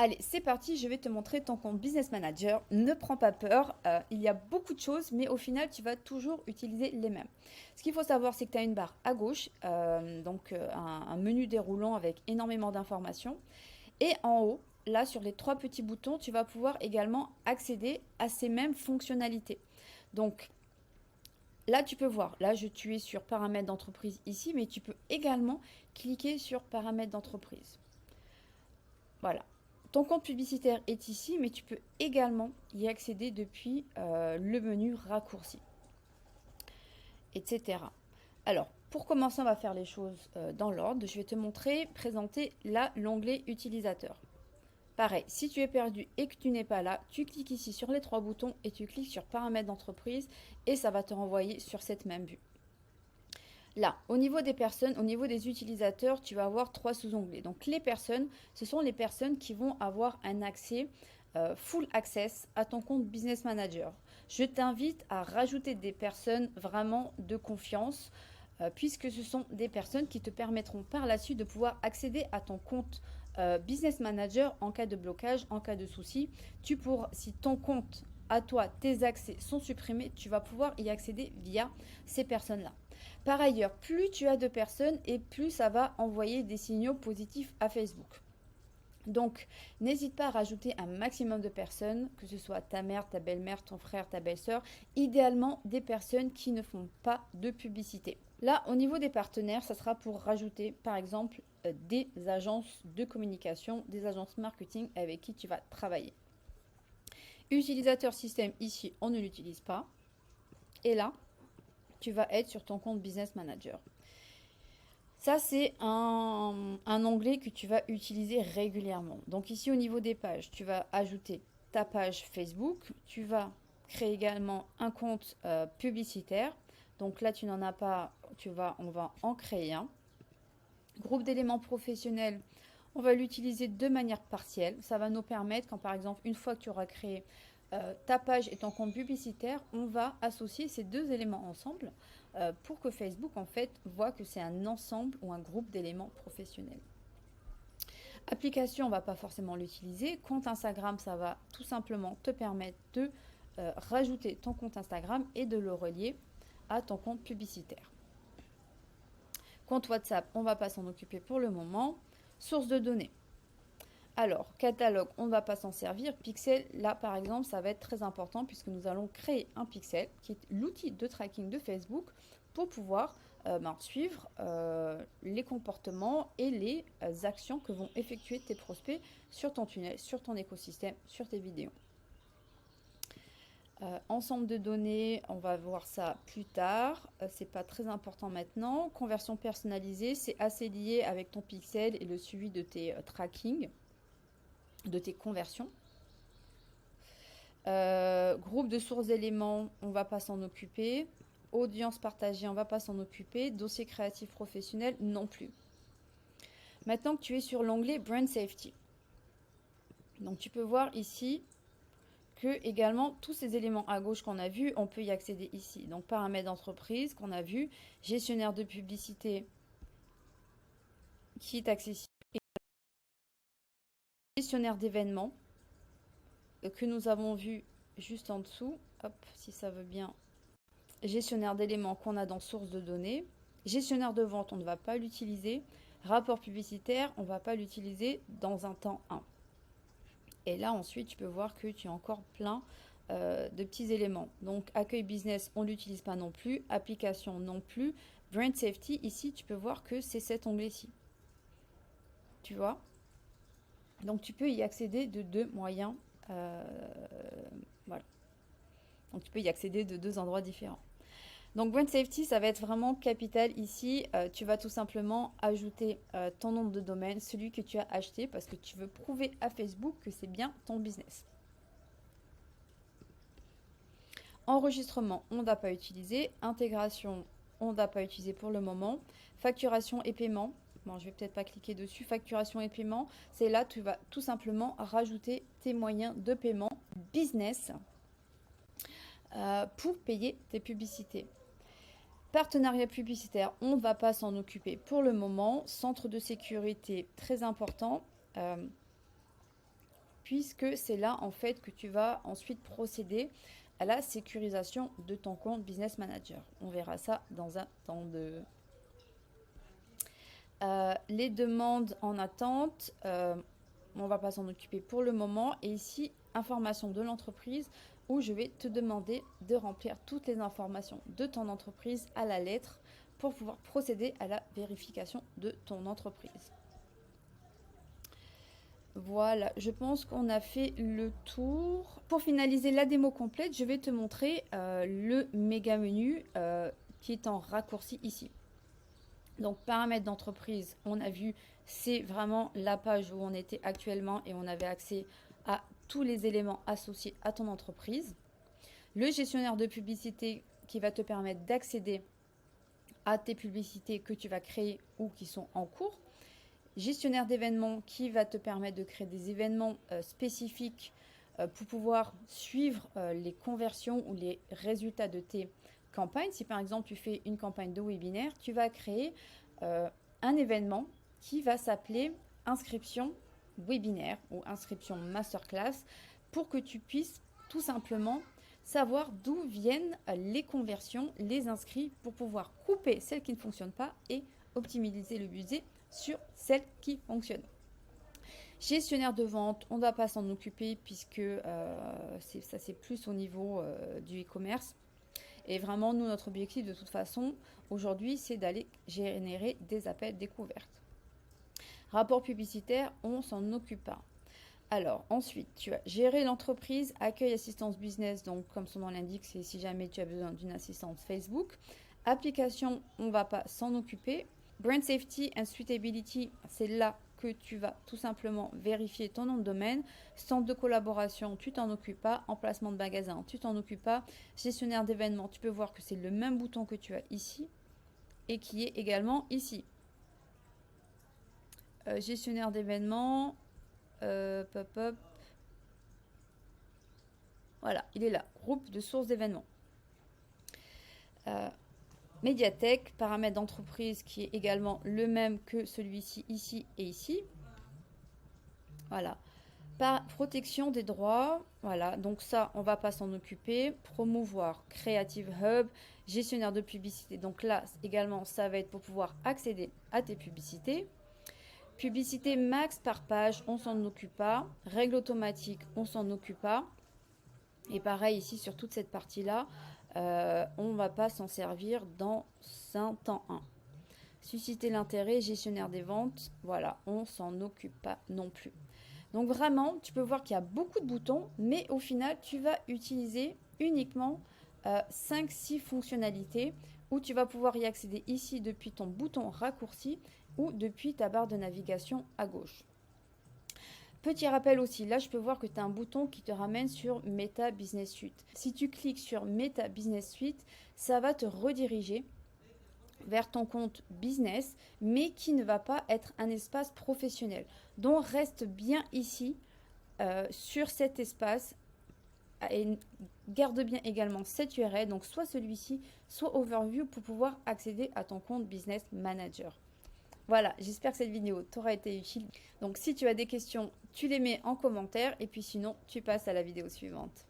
Allez, c'est parti, je vais te montrer ton compte Business Manager. Ne prends pas peur, il y a beaucoup de choses, mais au final, tu vas toujours utiliser les mêmes. Ce qu'il faut savoir, c'est que tu as une barre à gauche, un menu déroulant avec énormément d'informations. Et en haut, là, sur les trois petits boutons, tu vas pouvoir également accéder à ces mêmes fonctionnalités. Donc, là, tu peux voir, là, tu es sur paramètres d'entreprise ici, mais tu peux également cliquer sur paramètres d'entreprise. Voilà. Ton compte publicitaire est ici, mais tu peux également y accéder depuis le menu raccourci, etc. Alors, pour commencer, on va faire les choses dans l'ordre. Je vais te montrer, présenter là l'onglet utilisateur. Pareil, si tu es perdu et que tu n'es pas là, tu cliques ici sur les trois boutons et tu cliques sur paramètres d'entreprise et ça va te renvoyer sur cette même vue. Là, au niveau des personnes, au niveau des utilisateurs, tu vas avoir trois sous-onglets. Donc les personnes, ce sont les personnes qui vont avoir un accès full access à ton compte Business Manager. Je t'invite à rajouter des personnes vraiment de confiance puisque ce sont des personnes qui te permettront par la suite de pouvoir accéder à ton compte Business Manager en cas de blocage, en cas de souci. Si ton compte à toi, tes accès sont supprimés, tu vas pouvoir y accéder via ces personnes-là. Par ailleurs, plus tu as de personnes et plus ça va envoyer des signaux positifs à Facebook. Donc, n'hésite pas à rajouter un maximum de personnes, que ce soit ta mère, ta belle-mère, ton frère, ta belle-sœur, idéalement des personnes qui ne font pas de publicité. Là, au niveau des partenaires, ça sera pour rajouter, par exemple, des agences de communication, des agences marketing avec qui tu vas travailler. Utilisateur système, ici, on ne l'utilise pas. Et là, tu vas être sur ton compte Business Manager. Ça, c'est un onglet que tu vas utiliser régulièrement. Donc ici, au niveau des pages, tu vas ajouter ta page Facebook. Tu vas créer également un compte publicitaire. Donc là, tu n'en as pas, on va en créer un. Groupe d'éléments professionnels, on va l'utiliser de manière partielle. Ça va nous permettre, quand par exemple, une fois que tu auras créé ta page et ton compte publicitaire, on va associer ces deux éléments ensemble pour que Facebook en fait voit que c'est un ensemble ou un groupe d'éléments professionnels. Application, on ne va pas forcément l'utiliser. Compte Instagram, ça va tout simplement te permettre de rajouter ton compte Instagram et de le relier à ton compte publicitaire. Compte WhatsApp, on ne va pas s'en occuper pour le moment. Source de données. Alors, catalogue, on ne va pas s'en servir. Pixel, là par exemple, ça va être très important puisque nous allons créer un pixel qui est l'outil de tracking de Facebook pour pouvoir suivre les comportements et les actions que vont effectuer tes prospects sur ton tunnel, sur ton écosystème, sur tes vidéos. Ensemble de données, on va voir ça plus tard. C'est pas très important maintenant. Conversion personnalisée, c'est assez lié avec ton pixel et le suivi de tes tracking, de tes conversions. Groupe de sources d'éléments, on ne va pas s'en occuper. Audience partagée, on ne va pas s'en occuper. Dossier créatif professionnel, non plus. Maintenant que tu es sur l'onglet Brand Safety. Donc tu peux voir ici que également tous ces éléments à gauche qu'on a vus, on peut y accéder ici. Donc paramètres d'entreprise qu'on a vu, gestionnaire de publicité qui est accessible, gestionnaire d'événements que nous avons vu juste en dessous. Hop, si ça veut bien. Gestionnaire d'éléments qu'on a dans source de données. Gestionnaire de vente, on ne va pas l'utiliser. Rapport publicitaire, on ne va pas l'utiliser dans un temps 1. Et là, ensuite, tu peux voir que tu as encore plein de petits éléments. Donc, accueil business, on ne l'utilise pas non plus. Application non plus. Brand safety, ici, tu peux voir que c'est cet onglet-ci. Tu vois? Donc, tu peux y accéder de deux moyens. Voilà. Donc, tu peux y accéder de deux endroits différents. Donc, Brand Safety, ça va être vraiment capital ici. Tu vas tout simplement ajouter ton nom de domaine, celui que tu as acheté, parce que tu veux prouver à Facebook que c'est bien ton business. Enregistrement, on ne va pas utiliser. Intégration, on ne va pas utiliser pour le moment. Facturation et paiement. Bon, je vais peut-être pas cliquer dessus. Facturation et paiement, c'est là tu vas tout simplement rajouter tes moyens de paiement business pour payer tes publicités. Partenariat publicitaire, on ne va pas s'en occuper pour le moment. Centre de sécurité, très important. puisque c'est là en fait que tu vas ensuite procéder à la sécurisation de ton compte Business Manager. On verra ça dans un temps de... les demandes en attente, on va pas s'en occuper pour le moment. Et ici, information de l'entreprise, où je vais te demander de remplir toutes les informations de ton entreprise à la lettre pour pouvoir procéder à la vérification de ton entreprise. Voilà, je pense qu'on a fait le tour. Pour finaliser la démo complète, je vais te montrer le méga menu qui est en raccourci ici. Donc, paramètres d'entreprise, on a vu, c'est vraiment la page où on était actuellement et on avait accès à tous les éléments associés à ton entreprise. Le gestionnaire de publicité qui va te permettre d'accéder à tes publicités que tu vas créer ou qui sont en cours. Gestionnaire d'événements qui va te permettre de créer des événements spécifiques pour pouvoir suivre les conversions ou les résultats de tes campagnes. Si par exemple tu fais une campagne de webinaire, tu vas créer un événement qui va s'appeler inscription webinaire ou inscription masterclass pour que tu puisses tout simplement savoir d'où viennent les conversions, les inscrits pour pouvoir couper celles qui ne fonctionnent pas et optimiser le budget sur celles qui fonctionnent. Gestionnaire de vente, on ne va pas s'en occuper puisque ça c'est plus au niveau du e-commerce. Et vraiment, nous, notre objectif de toute façon, aujourd'hui, c'est d'aller générer des appels découvertes. Rapport publicitaire, on s'en occupe pas. Alors, ensuite, tu as gérer l'entreprise, accueil, assistance business. Donc, comme son nom l'indique, c'est si jamais tu as besoin d'une assistance Facebook. Application, on ne va pas s'en occuper. Brand safety and suitability, c'est là que tu vas tout simplement vérifier ton nom de domaine. Centre de collaboration, tu t'en occupes pas. Emplacement de magasin, tu t'en occupes pas. Gestionnaire d'événements, tu peux voir que c'est le même bouton que tu as ici et qui est également ici. Gestionnaire d'événements, pop up. Voilà, il est là. Groupe de sources d'événements. Médiathèque, paramètre d'entreprise qui est également le même que celui-ci, ici et ici. Voilà. Par protection des droits, voilà, donc ça, on va pas s'en occuper. Promouvoir, Creative Hub, gestionnaire de publicité. Donc là, également, ça va être pour pouvoir accéder à tes publicités. Publicité max par page, on s'en occupe pas. Règle automatique, on s'en occupe pas. Et pareil ici sur toute cette partie-là, on ne va pas s'en servir dans un temps 1. Susciter l'intérêt, gestionnaire des ventes, voilà, on s'en occupe pas non plus. Donc vraiment, tu peux voir qu'il y a beaucoup de boutons, mais au final, tu vas utiliser uniquement 5-6 fonctionnalités où tu vas pouvoir y accéder ici depuis ton bouton raccourci ou depuis ta barre de navigation à gauche. Petit rappel aussi, là je peux voir que tu as un bouton qui te ramène sur Meta Business Suite. Si tu cliques sur Meta Business Suite, ça va te rediriger vers ton compte business, mais qui ne va pas être un espace professionnel. Donc reste bien ici sur cet espace et garde bien également cette URL, donc soit celui-ci, soit Overview pour pouvoir accéder à ton compte Business Manager. Voilà, j'espère que cette vidéo t'aura été utile. Donc si tu as des questions, tu les mets en commentaire et puis sinon, tu passes à la vidéo suivante.